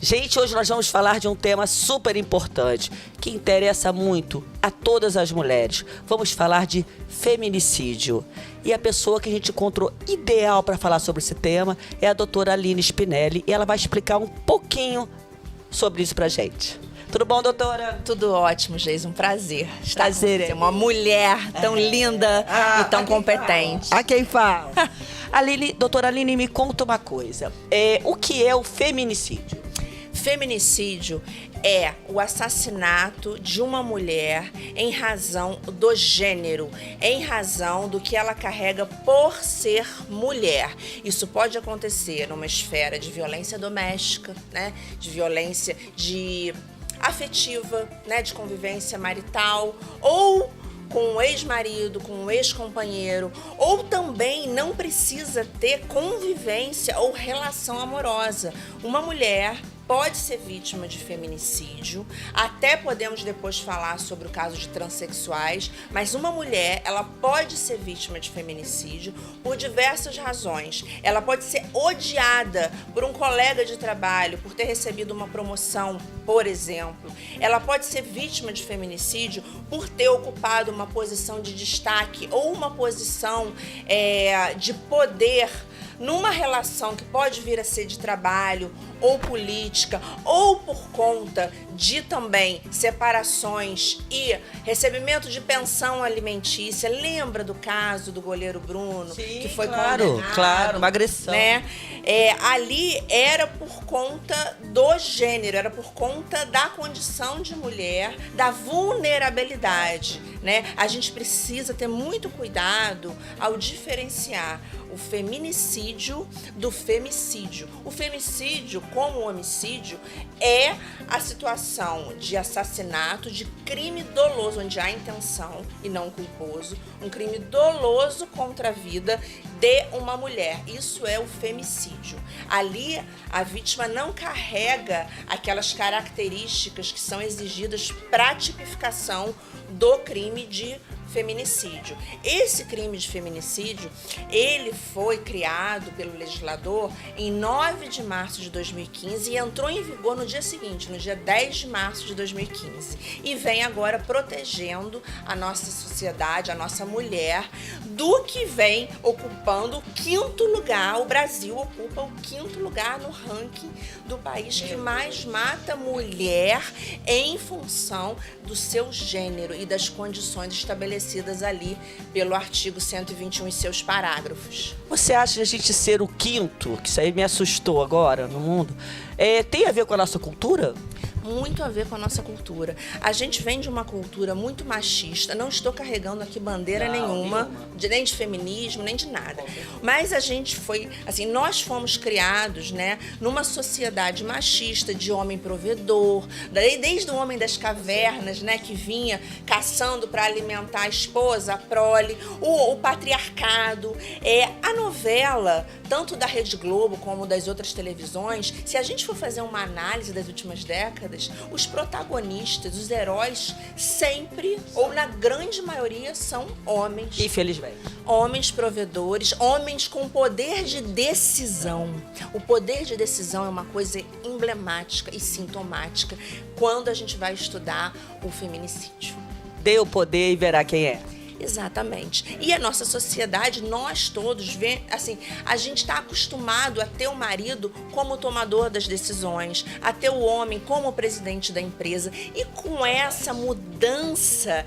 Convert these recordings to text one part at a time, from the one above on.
Gente, hoje nós vamos falar de um tema super importante, que interessa muito a todas as mulheres. Vamos falar de feminicídio. E a pessoa que a gente encontrou ideal para falar sobre esse tema é a doutora Aline Spinelli. E ela vai explicar um pouquinho sobre isso pra gente. Tudo bom, doutora? Tudo ótimo, Geis. Um prazer estar com Prazer, você. Uma mulher tão linda e tão competente. A quem fala? Doutora Aline, me conta uma coisa. O que é o feminicídio? Feminicídio é o assassinato de uma mulher em razão do gênero, em razão do que ela carrega por ser mulher. Isso pode acontecer numa esfera de violência doméstica, né? De violência afetiva, né? De convivência marital, ou com um ex-marido, com um ex-companheiro, ou também não precisa ter convivência ou relação amorosa. Uma mulher pode ser vítima de feminicídio, até podemos depois falar sobre o caso de transexuais, mas uma mulher, ela pode ser vítima de feminicídio por diversas razões. Ela pode ser odiada por um colega de trabalho, por ter recebido uma promoção, por exemplo. Ela pode ser vítima de feminicídio por ter ocupado uma posição de destaque ou uma posição de poder numa relação que pode vir a ser de trabalho ou política, ou por conta de também separações e recebimento de pensão alimentícia. Lembra do caso do goleiro Bruno? Sim, que foi claro, uma agressão. Né? Ali era por conta do gênero, era por conta da condição de mulher, da vulnerabilidade, né? A gente precisa ter muito cuidado ao diferenciar o feminicídio do femicídio. O femicídio, como o homicídio, é a situação de assassinato, de crime doloso, onde há intenção e não culposo, um crime doloso contra a vida de uma mulher. Isso é o femicídio. Ali, a vítima não carrega aquelas características que são exigidas para a tipificação do crime de feminicídio. Esse crime de feminicídio, ele foi criado pelo legislador em 9 de março de 2015 e entrou em vigor no dia seguinte, no dia 10 de março de 2015. E vem agora protegendo a nossa sociedade, a nossa mulher, do que vem ocupando o 5º lugar. O Brasil ocupa o 5º lugar no ranking do país que mais mata mulher em função do seu gênero e das condições estabelecidas ali pelo artigo 121 e seus parágrafos. Você acha que a gente ser o 5º, que isso aí me assustou agora no mundo, tem a ver com a nossa cultura? Muito a ver com a nossa cultura. A gente vem de uma cultura muito machista. Não estou carregando aqui bandeira nenhuma. Nem de feminismo, nem de nada. Mas a gente foi, assim, nós fomos criados, né, numa sociedade machista de homem provedor, desde o homem das cavernas, né, que vinha caçando para alimentar a esposa, a prole, o patriarcado. A novela, tanto da Rede Globo como das outras televisões, se a gente for fazer uma análise das últimas décadas, os protagonistas, os heróis, sempre, ou na grande maioria, são homens. Infelizmente. Homens provedores, homens com poder de decisão. O poder de decisão é uma coisa emblemática e sintomática quando a gente vai estudar o feminicídio. Dê o poder e verá quem é. Exatamente. E a nossa sociedade, nós todos, assim, a gente está acostumado a ter o marido como tomador das decisões, a ter o homem como presidente da empresa. E com essa mudança,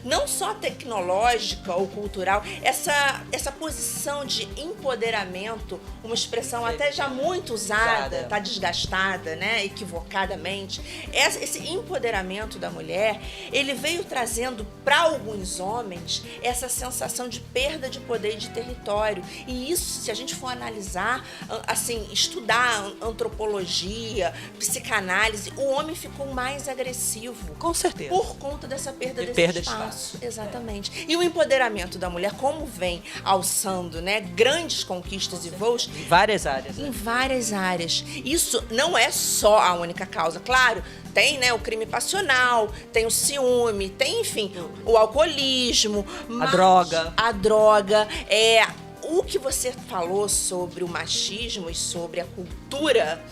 não só tecnológica ou cultural, essa posição de empoderamento, uma expressão até já muito usada, está desgastada, né, equivocadamente. Esse empoderamento da mulher, ele veio trazendo para alguns homens essa sensação de perda de poder e de território. E isso, se a gente for analisar, assim, estudar antropologia, psicanálise, o homem ficou mais agressivo. Com certeza. Por conta dessa perda desse espaço. Exatamente. E o empoderamento da mulher, como vem alçando, né, grandes conquistas e voos. Em várias áreas. Em várias áreas. Isso não é só a única causa. Claro, tem, né, o crime passional, tem o ciúme, tem, enfim, o alcoolismo, a droga. O que você falou sobre o machismo e sobre a cultura,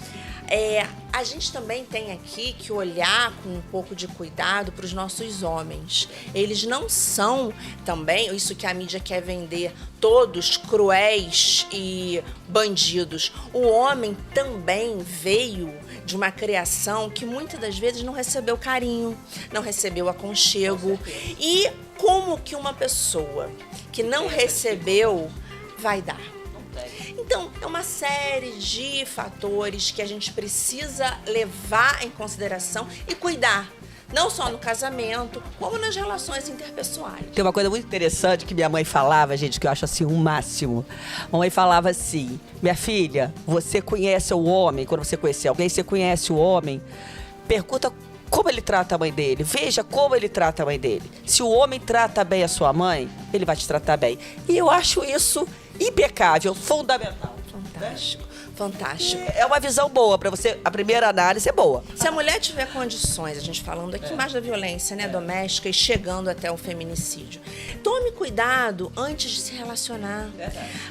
A gente também tem aqui que olhar com um pouco de cuidado para os nossos homens. Eles não são também, isso que a mídia quer vender, todos cruéis e bandidos. O homem também veio de uma criação que muitas das vezes não recebeu carinho, não recebeu aconchego. E como que uma pessoa que não recebeu vai dar? Então, é uma série de fatores que a gente precisa levar em consideração e cuidar, não só no casamento, como nas relações interpessoais. Tem uma coisa muito interessante que minha mãe falava, gente, que eu acho assim um máximo. A mãe falava assim: minha filha, você conhece o homem, quando você conhecer alguém, você conhece o homem, pergunta como ele trata a mãe dele, veja como ele trata a mãe dele. Se o homem trata bem a sua mãe, ele vai te tratar bem. E eu acho isso impecável, fundamental. Fantástico, fantástico. É uma visão boa para você, a primeira análise é boa. Se a mulher tiver condições, a gente falando aqui mais da violência, né, doméstica e chegando até o feminicídio, tome cuidado antes de se relacionar.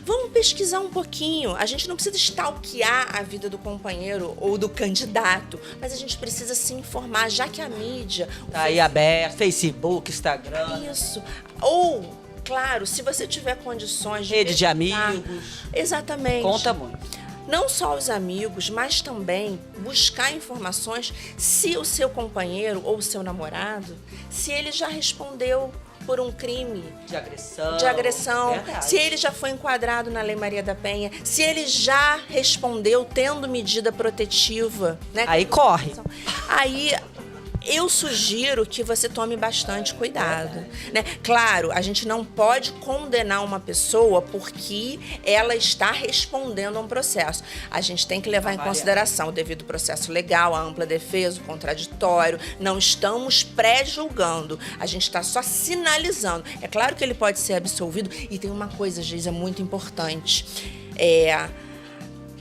Vamos pesquisar um pouquinho. A gente não precisa stalkear a vida do companheiro ou do candidato, mas a gente precisa se informar, já que a mídia... Tá aí aberto, Facebook, Instagram. Isso. Ou... Claro, se você tiver condições de... Rede de pesquisar, amigos. Exatamente. Conta muito. Não só os amigos, mas também buscar informações se o seu companheiro ou o seu namorado, se ele já respondeu por um crime De agressão. Verdade. Se ele já foi enquadrado na Lei Maria da Penha, se ele já respondeu tendo medida protetiva, né? Aí corre. Aí... eu sugiro que você tome bastante cuidado, né? Claro, a gente não pode condenar uma pessoa porque ela está respondendo a um processo. A gente tem que levar em consideração o devido processo legal, a ampla defesa, o contraditório. Não estamos pré-julgando, a gente está só sinalizando. É claro que ele pode ser absolvido. E tem uma coisa, Geisa, muito importante.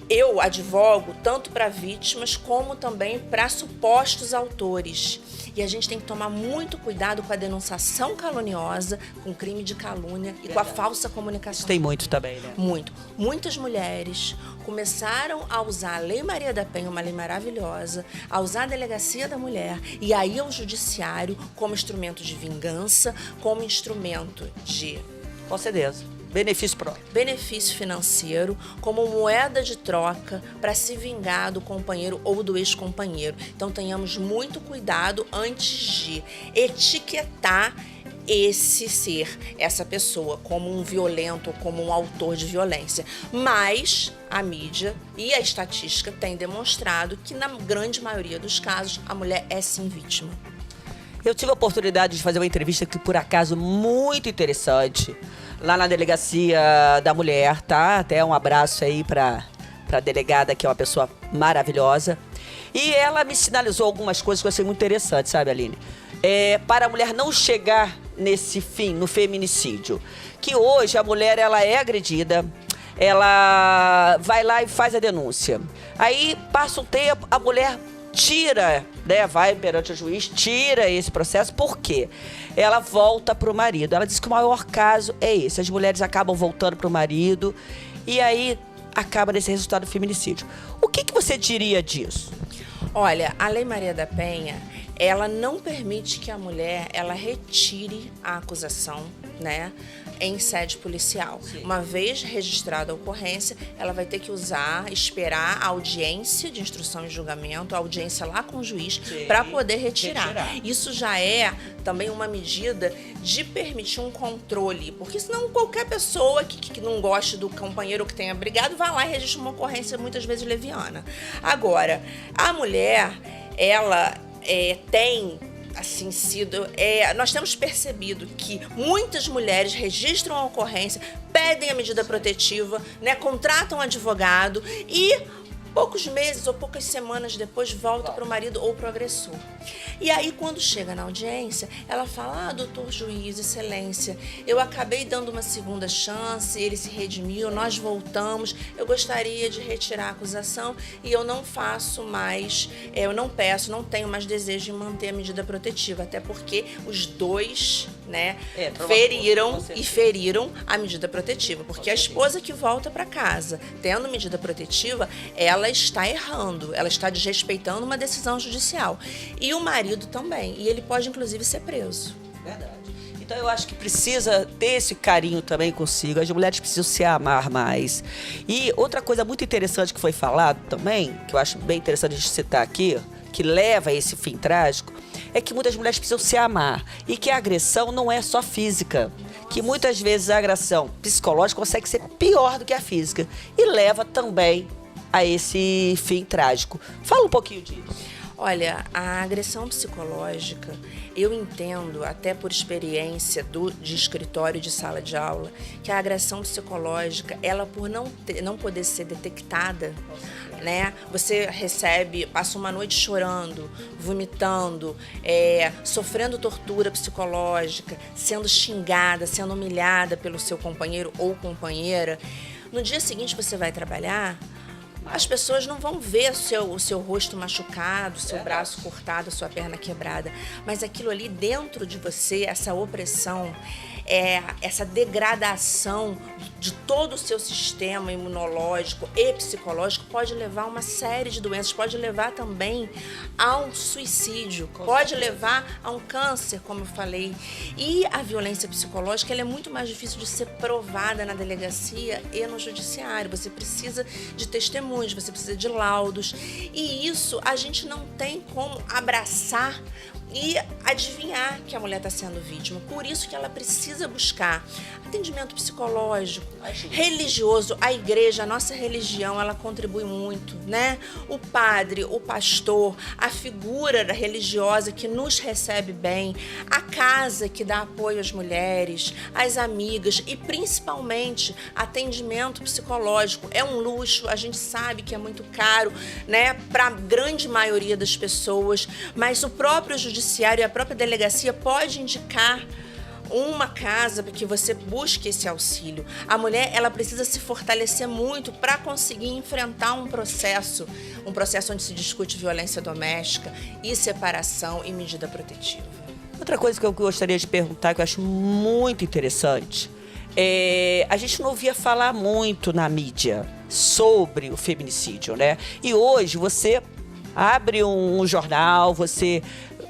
Eu advogo tanto para vítimas como também para supostos autores. E a gente tem que tomar muito cuidado com a denunciação caluniosa, com o crime de calúnia e com a falsa comunicação. Tem muito também, né? Muito. Muitas mulheres começaram a usar a Lei Maria da Penha, uma lei maravilhosa, a usar a Delegacia da Mulher e aí ao Judiciário como instrumento de vingança, como instrumento de... Com certeza. Benefício próprio. benefício financeiro como moeda de troca para se vingar do companheiro ou do ex-companheiro. Então tenhamos muito cuidado antes de etiquetar esse ser, essa pessoa, como um violento ou como um autor de violência. Mas a mídia e a estatística têm demonstrado que na grande maioria dos casos a mulher é sim vítima. Eu tive a oportunidade de fazer uma entrevista que, por acaso, muito interessante, lá na Delegacia da Mulher, tá? Até um abraço aí pra delegada, que é uma pessoa maravilhosa. E ela me sinalizou algumas coisas que eu achei muito interessantes, sabe, Aline? Para a mulher não chegar nesse fim, no feminicídio. Que hoje a mulher, ela é agredida, ela vai lá e faz a denúncia. Aí, passa um tempo, a mulher tira, né, vai perante o juiz, tira esse processo. Por quê? Ela volta pro marido. Ela diz que o maior caso é esse. As mulheres acabam voltando pro marido e aí acaba nesse resultado do feminicídio. O que você diria disso? Olha, a Lei Maria da Penha, ela não permite que a mulher, ela retire a acusação, né, em sede policial. Sim. Uma vez registrada a ocorrência, ela vai ter que esperar a audiência de instrução e julgamento, a audiência lá com o juiz, para poder retirar. Isso já é também uma medida de permitir um controle, porque senão qualquer pessoa que não goste do companheiro que tenha brigado, vai lá e registra uma ocorrência muitas vezes leviana. Agora, a mulher, ela tem... assim sido, nós temos percebido que muitas mulheres registram a ocorrência, pedem a medida protetiva, né, contratam um advogado e poucos meses ou poucas semanas depois volta para o marido ou para o agressor. E aí, quando chega na audiência, ela fala: doutor juiz, excelência, eu acabei dando uma segunda chance, ele se redimiu, nós voltamos, eu gostaria de retirar a acusação e eu não faço mais, eu não peço, não tenho mais desejo de manter a medida protetiva, até porque os dois né, Com certeza. feriram a medida protetiva. Porque a esposa que volta para casa tendo medida protetiva, ela está errando, ela está desrespeitando uma decisão judicial. E o marido também. E ele pode, inclusive, ser preso. Verdade. Então eu acho que precisa ter esse carinho também consigo. As mulheres precisam se amar mais. E outra coisa muito interessante que foi falado também, que eu acho bem interessante a gente citar aqui, que leva a esse fim trágico, é que muitas mulheres precisam se amar. E que a agressão não é só física. Que muitas vezes a agressão psicológica consegue ser pior do que a física. E leva também a esse fim trágico. Fala um pouquinho disso. Olha, a agressão psicológica, eu entendo, até por experiência de escritório de sala de aula, que a agressão psicológica, ela por não poder ser detectada, né? Você passa uma noite chorando, vomitando, sofrendo tortura psicológica, sendo xingada, sendo humilhada pelo seu companheiro ou companheira. No dia seguinte você vai trabalhar, as pessoas não vão ver o seu rosto machucado, o seu braço cortado, a sua perna quebrada. Mas aquilo ali dentro de você, essa opressão, essa degradação de todo o seu sistema imunológico e psicológico pode levar a uma série de doenças, pode levar também a um suicídio, pode levar a um câncer, como eu falei. E a violência psicológica ela é muito mais difícil de ser provada na delegacia e no judiciário. Você precisa de testemunhos, você precisa de laudos. E isso a gente não tem como abraçar e adivinhar que a mulher está sendo vítima. Por isso que ela precisa buscar atendimento psicológico, religioso. A igreja, a nossa religião, ela contribui muito, né? O padre, o pastor, a figura religiosa que nos recebe bem, a casa que dá apoio às mulheres, as amigas e principalmente atendimento psicológico. É um luxo, a gente sabe que é muito caro, né? Para a grande maioria das pessoas, mas o próprio judiciário e a própria delegacia pode indicar uma casa para que você busque esse auxílio. A mulher, ela precisa se fortalecer muito para conseguir enfrentar um processo onde se discute violência doméstica e separação e medida protetiva. Outra coisa que eu gostaria de perguntar, que eu acho muito interessante, a gente não ouvia falar muito na mídia sobre o feminicídio, né? E hoje você abre um jornal,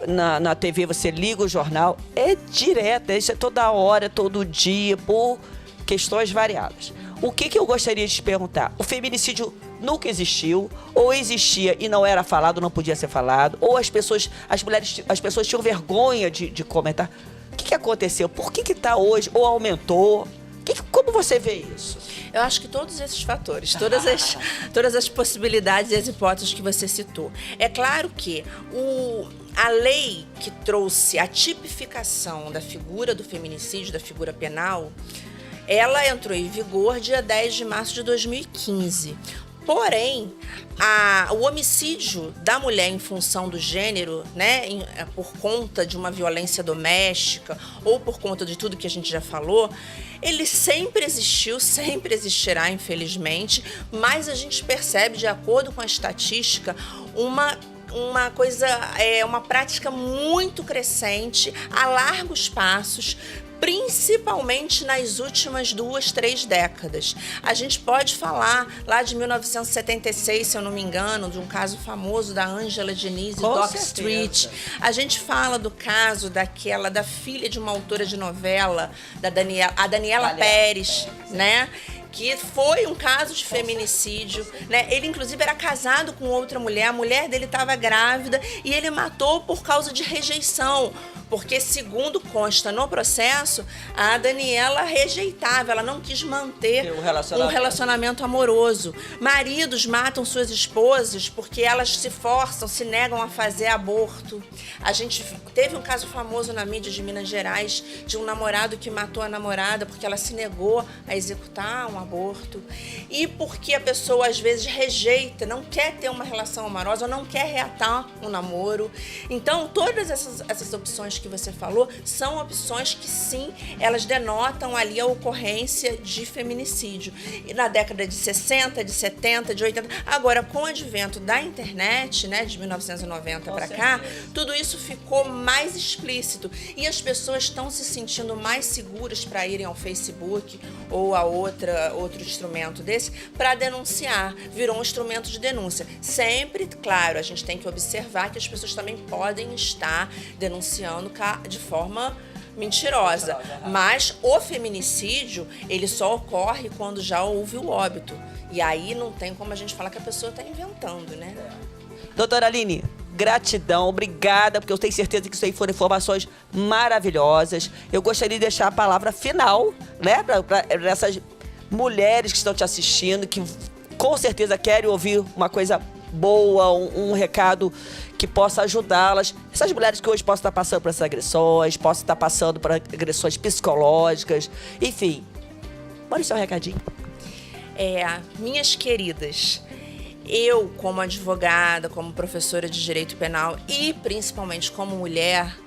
na TV você liga o jornal, é direto, isso é toda hora, todo dia, por questões variadas. O que eu gostaria de te perguntar? O feminicídio nunca existiu, ou existia e não era falado, não podia ser falado, ou as pessoas tinham vergonha de comentar. O que aconteceu? Por que está hoje, ou aumentou? Como você vê isso? Eu acho que todos esses fatores, todas as possibilidades e as hipóteses que você citou. É claro que a lei que trouxe a tipificação da figura do feminicídio, da figura penal, ela entrou em vigor dia 10 de março de 2015. Porém, o homicídio da mulher em função do gênero, né, por conta de uma violência doméstica ou por conta de tudo que a gente já falou, ele sempre existiu, sempre existirá, infelizmente, mas a gente percebe, de acordo com a estatística, uma prática muito crescente, a largos passos, principalmente nas últimas 2, 3 décadas. A gente pode falar lá de 1976, se eu não me engano, de um caso famoso da Ângela Diniz e Doc Street. A gente fala do caso da filha de uma autora de novela, a Daniela Pérez, né? Que foi um caso de feminicídio, né? Ele, inclusive, era casado com outra mulher, a mulher dele estava grávida e ele matou por causa de rejeição, porque, segundo consta no processo, a Daniela rejeitava, ela não quis manter um relacionamento amoroso. Maridos matam suas esposas porque elas se forçam, se negam a fazer aborto. A gente teve um caso famoso na mídia de Minas Gerais, de um namorado que matou a namorada porque ela se negou a executar um aborto. E porque a pessoa, às vezes, rejeita, não quer ter uma relação amorosa, ou não quer reatar um namoro. Então, todas essas opções que você falou são opções que sim, elas denotam ali a ocorrência de feminicídio. E na década de 60, de 70, de 80, agora com o advento da internet, né, de 1990 para cá, tudo isso ficou mais explícito e as pessoas estão se sentindo mais seguras para irem ao Facebook ou a outro instrumento desse para denunciar. Virou um instrumento de denúncia. Sempre, claro, a gente tem que observar que as pessoas também podem estar denunciando de forma mentirosa. Mas o feminicídio, ele só ocorre quando já houve o óbito. E aí não tem como a gente falar que a pessoa está inventando, né? Doutora Aline, gratidão, obrigada, porque eu tenho certeza que isso aí foram informações maravilhosas. Eu gostaria de deixar a palavra final, né, para essas mulheres que estão te assistindo, que com certeza querem ouvir uma coisa boa, um recado que possa ajudá-las. Essas mulheres que hoje possam estar passando por essas agressões, possam estar passando por agressões psicológicas, enfim. Mande seu recadinho. Minhas queridas, eu, como advogada, como professora de direito penal e principalmente como mulher,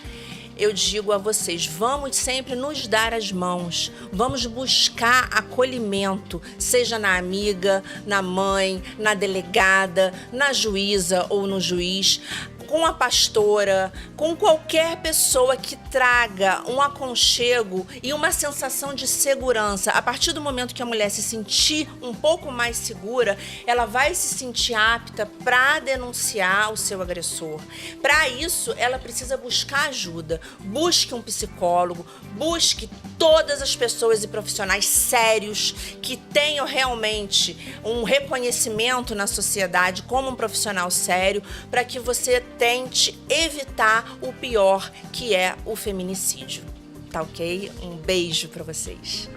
eu digo a vocês, vamos sempre nos dar as mãos, vamos buscar acolhimento, seja na amiga, na mãe, na delegada, na juíza ou no juiz, com a pastora, com qualquer pessoa que traga um aconchego e uma sensação de segurança. A partir do momento que a mulher se sentir um pouco mais segura, ela vai se sentir apta para denunciar o seu agressor. Para isso, ela precisa buscar ajuda. Busque um psicólogo, busque todas as pessoas e profissionais sérios que tenham realmente um reconhecimento na sociedade como um profissional sério, para que você tente evitar o pior, que é o feminicídio. Tá ok? Um beijo para vocês.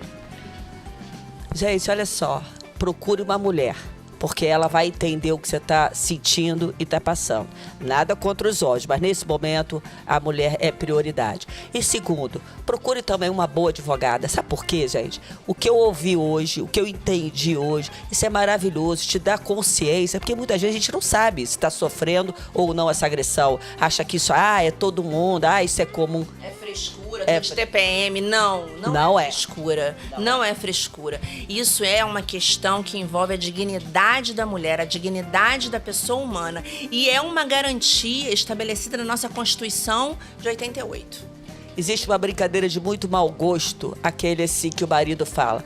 Gente, olha só. Procure uma mulher, porque ela vai entender o que você está sentindo e está passando. Nada contra os homens, mas nesse momento a mulher é prioridade. E segundo, procure também uma boa advogada. Sabe por quê, gente? O que eu ouvi hoje, o que eu entendi hoje, isso é maravilhoso, te dá consciência, porque muitas vezes a gente não sabe se está sofrendo ou não essa agressão. Acha que isso, é todo mundo, isso é comum. É frescura, de TPM. Não é frescura. Não é frescura. Isso é uma questão que envolve a dignidade da mulher, a dignidade da pessoa humana. E é uma garantia estabelecida na nossa Constituição de 88. Existe uma brincadeira de muito mau gosto, aquele assim que o marido fala,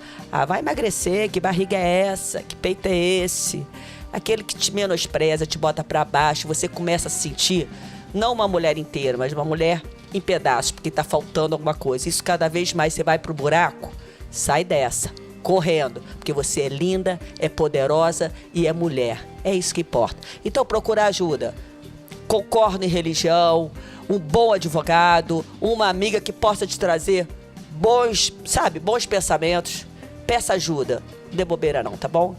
vai emagrecer, que barriga é essa, que peito é esse? Aquele que te menospreza, te bota pra baixo, você começa a sentir, não uma mulher inteira, mas uma mulher em pedaços, porque tá faltando alguma coisa. Isso cada vez mais você vai pro buraco, sai dessa, correndo, porque você é linda, é poderosa e é mulher. É isso que importa. Então procura ajuda. Concordo em religião, um bom advogado, uma amiga que possa te trazer bons pensamentos. Peça ajuda. Não dê bobeira não, tá bom?